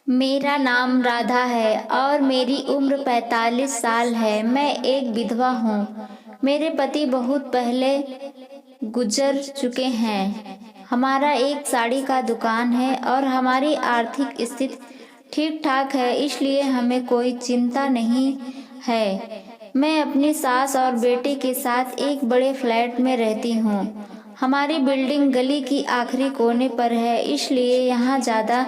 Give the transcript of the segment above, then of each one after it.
मेरा नाम राधा है और मेरी उम्र 45 साल है। मैं एक विधवा हूँ। मेरे पति बहुत पहले गुजर चुके हैं। हमारा एक साड़ी का दुकान है और हमारी आर्थिक स्थिति ठीक ठाक है, इसलिए हमें कोई चिंता नहीं है। मैं अपनी सास और बेटे के साथ एक बड़े फ्लैट में रहती हूँ। हमारी बिल्डिंग गली की आखिरी कोने पर है, इसलिए यहाँ ज़्यादा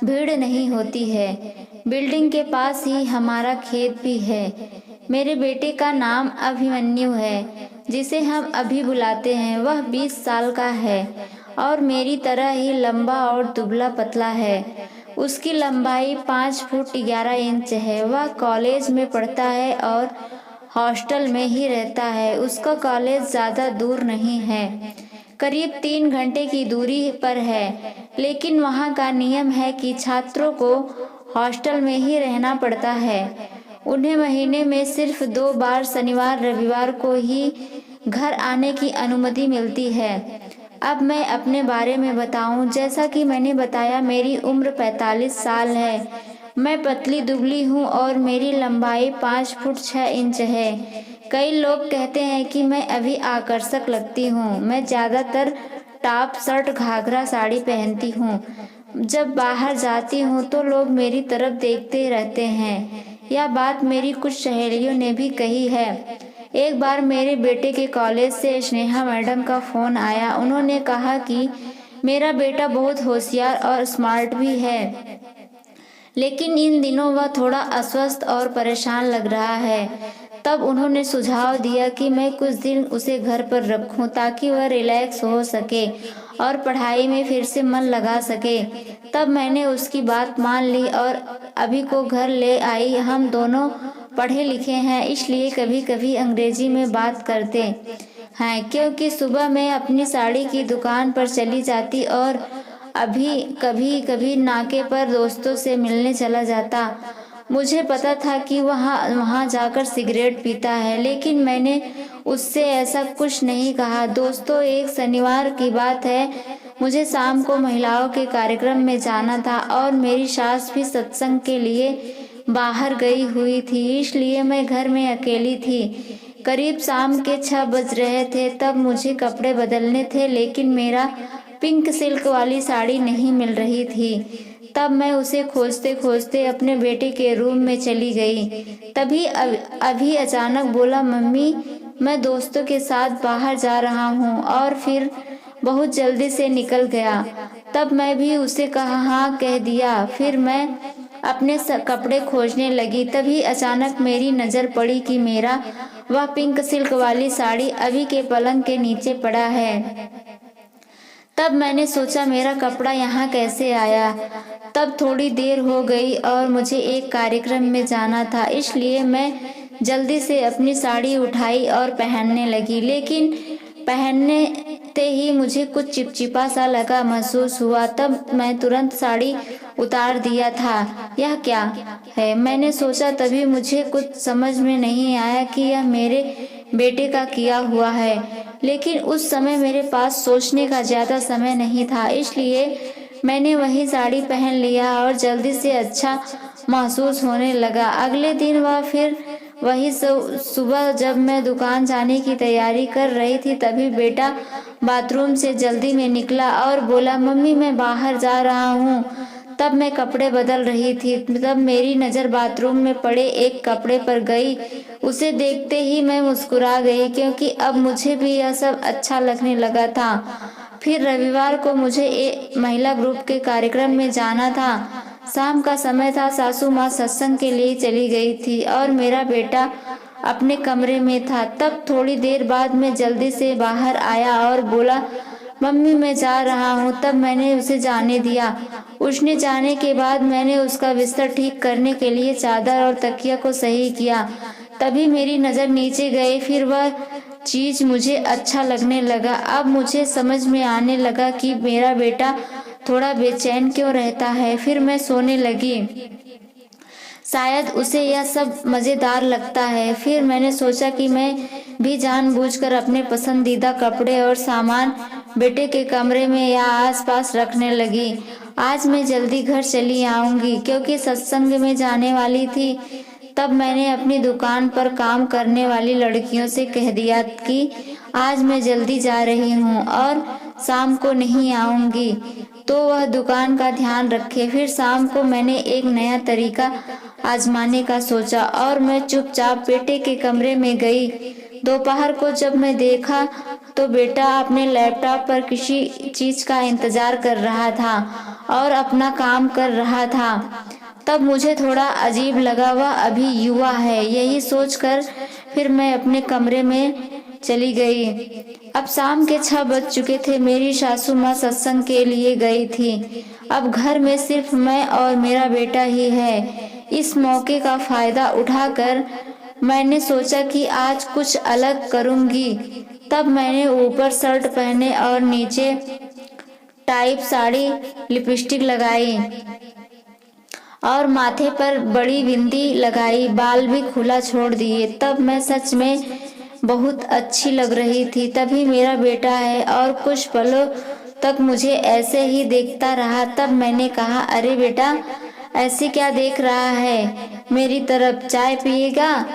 भीड़ नहीं होती है। बिल्डिंग के पास ही हमारा खेत भी है। मेरे बेटे का नाम अभिमन्यु है, जिसे हम अभी बुलाते हैं। वह 20 साल का है और मेरी तरह ही लंबा और दुबला पतला है। उसकी लंबाई 5 फुट 11 इंच है। वह कॉलेज में पढ़ता है और हॉस्टल में ही रहता है। उसका कॉलेज ज़्यादा दूर नहीं है, करीब 3 घंटे की दूरी पर है, लेकिन वहाँ का नियम है कि छात्रों को हॉस्टल में ही रहना पड़ता है। उन्हें महीने में सिर्फ 2 बार शनिवार रविवार को ही घर आने की अनुमति मिलती है। अब मैं अपने बारे में बताऊं, जैसा कि मैंने बताया, मेरी उम्र 45 साल है। मैं पतली दुबली हूँ और मेरी लंबाई 5 फुट 6 इंच है। कई लोग कहते हैं कि मैं अभी आकर्षक लगती हूँ। मैं ज़्यादातर टॉप शर्ट घाघरा साड़ी पहनती हूँ। जब बाहर जाती हूँ तो लोग मेरी तरफ देखते रहते हैं। यह बात मेरी कुछ सहेलियों ने भी कही है। एक बार मेरे बेटे के कॉलेज से स्नेहा मैडम का फ़ोन आया। उन्होंने कहा कि मेरा बेटा बहुत होशियार और स्मार्ट भी है, लेकिन इन दिनों वह थोड़ा अस्वस्थ और परेशान लग रहा है। तब उन्होंने सुझाव दिया कि मैं कुछ दिन उसे घर पर रखूं ताकि वह रिलैक्स हो सके और पढ़ाई में फिर से मन लगा सके। तब मैंने उसकी बात मान ली और अभी को घर ले आई। हम दोनों पढ़े लिखे हैं, इसलिए कभी कभी अंग्रेजी में बात करते हैं, क्योंकि सुबह मैं अपनी साड़ी की दुकान पर चली जाती और अभी कभी कभी नाके पर दोस्तों से मिलने चला जाता। मुझे पता था कि वहाँ जाकर सिगरेट पीता है, लेकिन मैंने उससे ऐसा कुछ नहीं कहा। दोस्तों, एक शनिवार की बात है, मुझे शाम को महिलाओं के कार्यक्रम में जाना था और मेरी सास भी सत्संग के लिए बाहर गई हुई थी, इसलिए मैं घर में अकेली थी। करीब शाम के 6 बज रहे थे। तब मुझे कपड़े बदलने थे, लेकिन मेरा पिंक सिल्क वाली साड़ी नहीं मिल रही थी। तब मैं उसे खोजते खोजते अपने बेटे के रूम में चली गई। तभी अभी अचानक बोला, मम्मी, मैं दोस्तों के साथ बाहर जा रहा हूँ, और फिर बहुत जल्दी से निकल गया। तब मैं भी उसे कहा हाँ कह दिया। फिर मैं अपने कपड़े खोजने लगी। तभी अचानक मेरी नज़र पड़ी कि मेरा वह पिंक सिल्क वाली साड़ी अभी के पलंग के नीचे पड़ा है। तब मैंने सोचा, मेरा कपड़ा यहाँ कैसे आया। तब थोड़ी देर हो गई और मुझे एक कार्यक्रम में जाना था, इसलिए मैं जल्दी से अपनी साड़ी उठाई और पहनने लगी। लेकिन पहनते ही मुझे कुछ चिपचिपा सा लगा महसूस हुआ। तब मैं तुरंत साड़ी उतार दिया था। यह क्या है, मैंने सोचा। तभी मुझे कुछ समझ में नहीं आया कि यह मेरे बेटे का किया हुआ है, लेकिन उस समय मेरे पास सोचने का ज़्यादा समय नहीं था, इसलिए मैंने वही साड़ी पहन लिया और जल्दी से अच्छा महसूस होने लगा। अगले दिन वह फिर वही सुबह जब मैं दुकान जाने की तैयारी कर रही थी, तभी बेटा बाथरूम से जल्दी में निकला और बोला, मम्मी, मैं बाहर जा रहा हूँ। तब मैं कपड़े बदल रही थी। तब मेरी नज़र बाथरूम में पड़े एक कपड़े पर गई। उसे देखते ही मैं मुस्कुरा गई, क्योंकि अब मुझे भी यह सब अच्छा लगने लगा था। फिर रविवार को मुझे एक महिला ग्रुप के कार्यक्रम में जाना था। शाम का समय था। सासू माँ सत्संग के लिए चली गई थी और मेरा बेटा अपने कमरे में था। तब थोड़ी देर बाद मैं जल्दी से बाहर आया और बोला, मम्मी, मैं जा रहा हूँ। तब मैंने उसे जाने दिया। उसने जाने के बाद मैंने उसका बिस्तर ठीक करने के लिए चादर और तकिया को सही किया। तभी मेरी नज़र नीचे गई। फिर वह चीज़ मुझे अच्छा लगने लगा। अब मुझे समझ में आने लगा कि मेरा बेटा थोड़ा बेचैन क्यों रहता है। फिर मैं सोने लगी। शायद उसे यह सब मज़ेदार लगता है। फिर मैंने सोचा कि मैं भी जानबूझकर अपने पसंदीदा कपड़े और सामान बेटे के कमरे में या आसपास रखने लगी। आज मैं जल्दी घर चली आऊंगी क्योंकि सत्संग में जाने वाली थी। तब मैंने अपनी दुकान पर काम करने वाली लड़कियों से कह दिया कि आज मैं जल्दी जा रही हूँ और शाम को नहीं आऊंगी, तो वह दुकान का ध्यान रखे। फिर शाम को मैंने एक नया तरीका आजमाने का सोचा और मैं चुपचाप बेटे के कमरे में गई। दोपहर को जब मैं देखा तो बेटा अपने लैपटॉप पर किसी चीज का इंतजार कर रहा था और अपना काम कर रहा था। तब मुझे थोड़ा अजीब लगा, वह अभी युवा है, यही सोचकर फिर मैं अपने कमरे में चली गई। अब शाम के 6 बज चुके थे। मेरी सासू माँ सत्संग के लिए गई थी। अब घर में सिर्फ मैं और मेरा बेटा ही है। इस मौके का फायदा उठाकर मैंने सोचा कि आज कुछ अलग करूंगी। तब मैंने ऊपर शर्ट पहने और नीचे टाइप साड़ी, लिपस्टिक लगाई और माथे पर बड़ी बिंदी लगाई, बाल भी खुला छोड़ दिए। तब मैं सच में बहुत अच्छी लग रही थी। तभी मेरा बेटा है और कुछ पलों तक मुझे ऐसे ही देखता रहा। तब मैंने कहा, अरे बेटा ऐसे क्या देख रहा है मेरी तरफ, चाय पिएगा?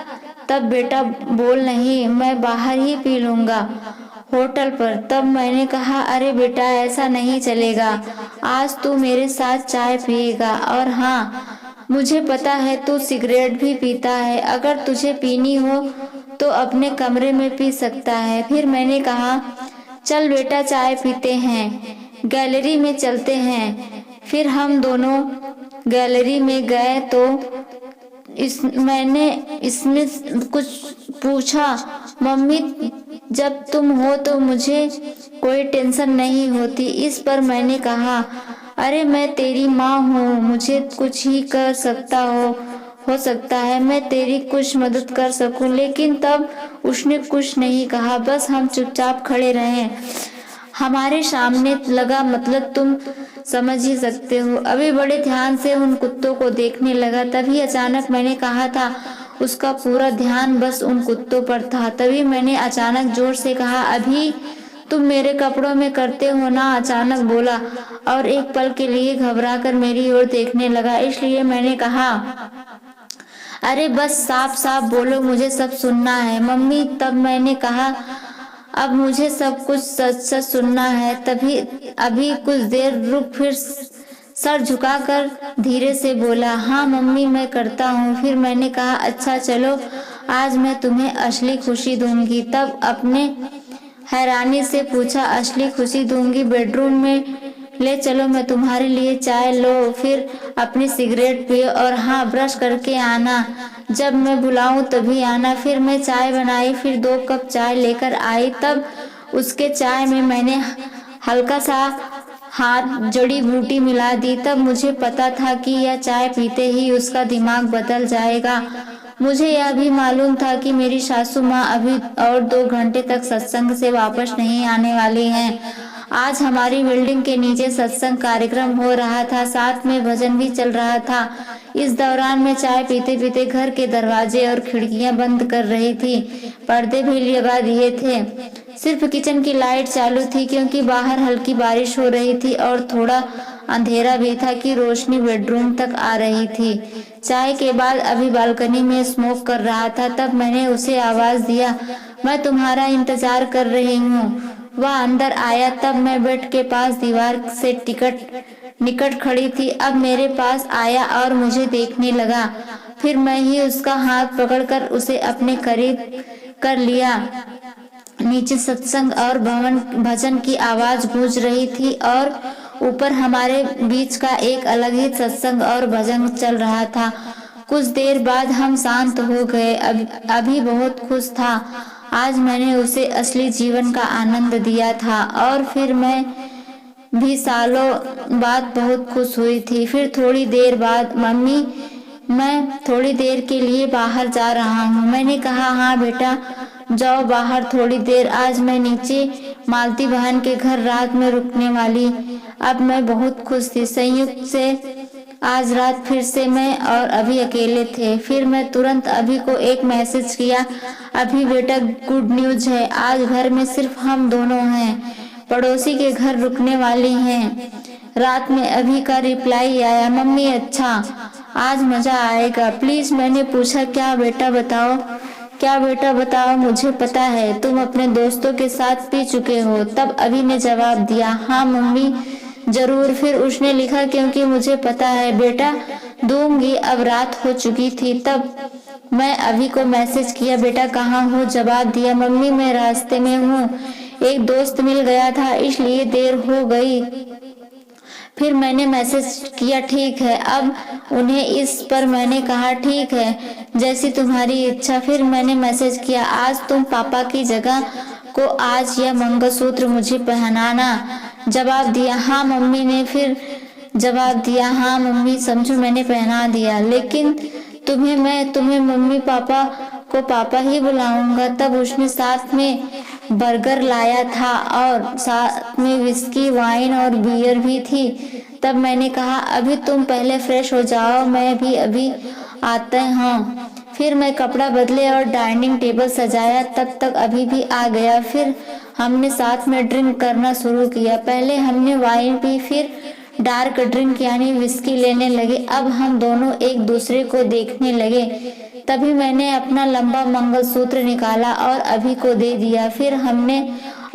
तब बेटा बोल, नहीं मैं बाहर ही पी लूंगा होटल पर। तब मैंने कहा, अरे बेटा ऐसा नहीं चलेगा, आज तू मेरे साथ चाय पिएगा। और हाँ, मुझे पता है तू सिगरेट भी पीता है, अगर तुझे पीनी हो तो अपने कमरे में पी सकता है। फिर मैंने कहा, चल बेटा चाय पीते हैं, गैलरी में चलते हैं। फिर हम दोनों गैलरी में गए तो मैंने इसमें कुछ पूछा, मम्मी जब तुम हो तो मुझे कोई टेंशन नहीं होती। इस पर मैंने कहा, अरे मैं तेरी माँ हूँ, मुझे कुछ ही कर सकता हो सकता है मैं तेरी कुछ मदद कर सकूं। लेकिन तब उसने कुछ नहीं कहा, बस हम चुपचाप खड़े रहे। हमारे सामने लगा, मतलब तुम समझ ही सकते हो। अभी बड़े ध्यान से उन कुत्तों को देखने लगा। तभी अचानक मैंने कहा था, उसका पूरा ध्यान बस उन कुत्तों पर था। तभी मैंने अचानक जोर से कहा, अभी तुम मेरे कपड़ों में करते हो ना? अचानक बोला और एक पल के लिए घबराकर मेरी ओर देखने लगा। इसलिए मैंने कहा, अरे बस साफ साफ बोलो, मुझे सब सुनना है मम्मी। तब मैंने कहा, अब मुझे सब कुछ सच सच सुनना है। तभी अभी कुछ देर रुक फिर सर झुकाकर धीरे से बोला, हाँ मम्मी मैं करता हूँ। फिर मैंने कहा, अच्छा चलो आज मैं तुम्हें असली खुशी दूंगी। तब अपने हैरानी से पूछा, असली खुशी दूंगी? बेडरूम में ले चलो, मैं तुम्हारे लिए चाय लो, फिर अपनी सिगरेट पियो और हाँ ब्रश करके आना, जब मैं बुलाऊं तभी आना। फिर मैं चाय बनाई, फिर 2 कप चाय लेकर आई। तब उसके चाय में मैंने हल्का सा हाथ जड़ी बूटी मिला दी। तब मुझे पता था कि यह चाय पीते ही उसका दिमाग बदल जाएगा। मुझे यह भी मालूम था कि मेरी सासू माँ अभी और 2 घंटे तक सत्संग से वापस नहीं आने वाली हैं। आज हमारी बिल्डिंग के नीचे सत्संग कार्यक्रम हो रहा था, साथ में भजन भी चल रहा था। इस दौरान मैं चाय पीते पीते घर के दरवाजे और खिड़कियां बंद कर रही थी, पर्दे भी लगा दिए थे। सिर्फ किचन की लाइट चालू थी क्योंकि बाहर हल्की बारिश हो रही थी और थोड़ा अंधेरा भी था कि रोशनी बेडरूम तक आ रही थी। चाय के बाद अभी बालकनी में स्मोक कर रहा था। तब मैंने उसे आवाज दिया, मैं तुम्हारा इंतजार कर रही हूँ। वह अंदर आया। तब मैं बेड के पास दीवार से निकट खड़ी थी। अब मेरे पास आया और मुझे देखने लगा। फिर मैं ही उसका हाथ पकड़कर उसे अपने करीब कर लिया। नीचे सत्संग और भजन की आवाज गूंज रही थी और ऊपर हमारे बीच का एक अलग ही सत्संग और भजन चल रहा था। कुछ देर बाद हम शांत हो गए। अभी बहुत खुश था। आज मैंने उसे असली जीवन का आनंद दिया था और फिर मैं भी सालों बाद बहुत खुश हुई थी। फिर थोड़ी देर बाद, मम्मी मैं थोड़ी देर के लिए बाहर जा रहा हूँ। मैंने कहा, हाँ बेटा जाओ बाहर थोड़ी देर, आज मैं नीचे मालती बहन के घर रात में रुकने वाली। अब मैं बहुत खुश थी। संयुक्त से आज रात फिर से मैं और अभी अकेले थे। फिर मैं तुरंत अभी को एक मैसेज किया, अभी बेटा गुड न्यूज है, आज घर में सिर्फ हम दोनों हैं, पड़ोसी के घर रुकने वाली हैं। रात में अभी का रिप्लाई आया, मम्मी अच्छा आज मजा आएगा प्लीज। मैंने पूछा क्या बेटा बताओ, क्या बेटा बताओ, मुझे पता है तुम अपने दोस्तों के साथ पी चुके हो। तब अभी ने जवाब दिया, हाँ मम्मी जरूर। फिर उसने लिखा, क्योंकि मुझे पता है बेटा दूंगी। अब रात हो चुकी थी। तब मैं अभी को मैसेज किया, बेटा कहाँ हो। जवाब दिया, मम्मी मैं रास्ते में हूँ, एक दोस्त मिल गया था इसलिए देर हो गई। फिर मैंने मैसेज किया ठीक है। अब उन्हें इस पर मैंने कहा ठीक है जैसी तुम्हारी इच्छा। फिर मैंने मैसेज किया, आज तुम पापा की जगह को आज यह मंगलसूत्र मुझे पहनाना। जवाब दिया हाँ मम्मी ने। फिर जवाब दिया हाँ मम्मी समझो मैंने पहना दिया, लेकिन तुम्हें मम्मी पापा को पापा ही बुलाऊंगा। तब उसने साथ में बर्गर लाया था और साथ में विस्की वाइन और बियर भी थी। तब मैंने कहा अभी तुम पहले फ्रेश हो जाओ, मैं भी अभी आते हैं। फिर मैं कपड़ा बदले और डाइनिंग टेबल सजाया, तब तक अभी भी आ गया। फिर हमने साथ में ड्रिंक करना शुरू किया। पहले हमने वाइन पी, फिर डार्क ड्रिंक यानी विस्की लेने लगे। अब हम दोनों एक दूसरे को देखने लगे। तभी मैंने अपना लंबा मंगलसूत्र निकाला और अभी को दे दिया। फिर हमने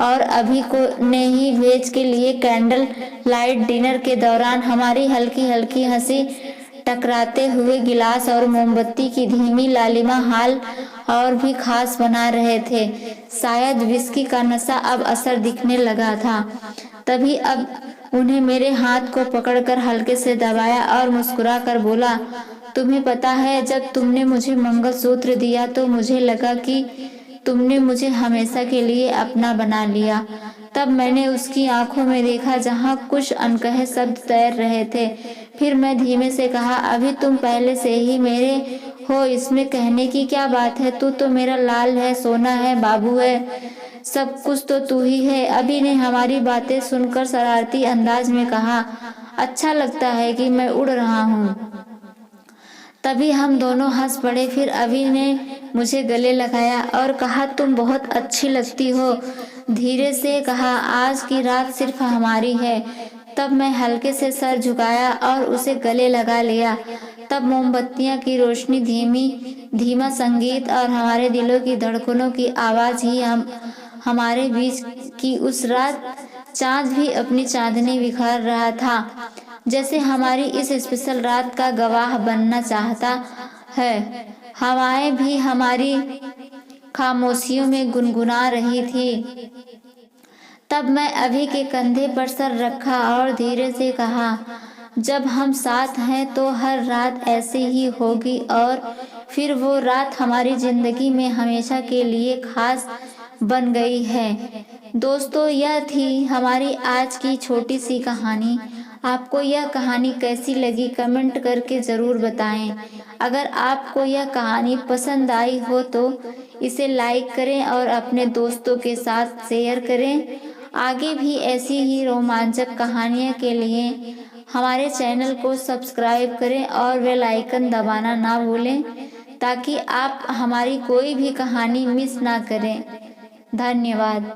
और अभी को ने ही वेज के लिए कैंडल लाइट डिनर के दौरान हमारी हल्की हल्की हंसी टकराते हुए गिलास और मोमबत्ती की धीमी लालिमा हाल और भी खास बना रहे थे। शायद विस्की का नशा अब असर दिखने लगा था। तभी अब उन्हें मेरे हाथ को पकड़कर हल्के से दबाया और मुस्कुरा कर बोला, तुम्हें पता है जब तुमने मुझे मंगलसूत्र दिया तो मुझे लगा कि तुमने मुझे हमेशा के लिए अपना बना लिया। तब मैंने उसकी आंखों में देखा जहां कुछ अनकहे शब्द तैर रहे थे। फिर मैं धीमे से कहा, अभी तुम पहले से ही मेरे हो, इसमें कहने की क्या बात है। तू तो मेरा लाल है, सोना है, बाबू है, सब कुछ तो तू ही है। अभी ने हमारी बातें सुनकर शरारती अंदाज में कहा, अच्छा लगता है कि मैं उड़ रहा हूँ। तभी हम दोनों हंस पड़े। फिर अभी ने मुझे गले लगाया और कहा, तुम बहुत अच्छी लगती हो। धीरे से कहा, आज की रात सिर्फ हमारी है। तब मैं हल्के से सर झुकाया और उसे गले लगा लिया। तब मोमबत्तियां की रोशनी, धीमा संगीत और हमारे दिलों की धड़कनों की आवाज ही हमारे बीच की उस रात चांद भी अपनी चांदनी बिखेर रहा था, जैसे हमारी इस स्पेशल रात का गवाह बनना चाहता है। हवाएं भी हमारी खामोशियों में गुनगुना रही थी। तब मैं अभी के कंधे पर सर रखा और धीरे से कहा, जब हम साथ हैं तो हर रात ऐसी ही होगी। और फिर वो रात हमारी जिंदगी में हमेशा के लिए खास बन गई है। दोस्तों, यह थी हमारी आज की छोटी सी कहानी। आपको यह कहानी कैसी लगी कमेंट करके ज़रूर बताएं। अगर आपको यह कहानी पसंद आई हो तो इसे लाइक करें और अपने दोस्तों के साथ शेयर करें। आगे भी ऐसी ही रोमांचक कहानियों के लिए हमारे चैनल को सब्सक्राइब करें और बेल आइकन दबाना ना भूलें, ताकि आप हमारी कोई भी कहानी मिस ना करें। धन्यवाद।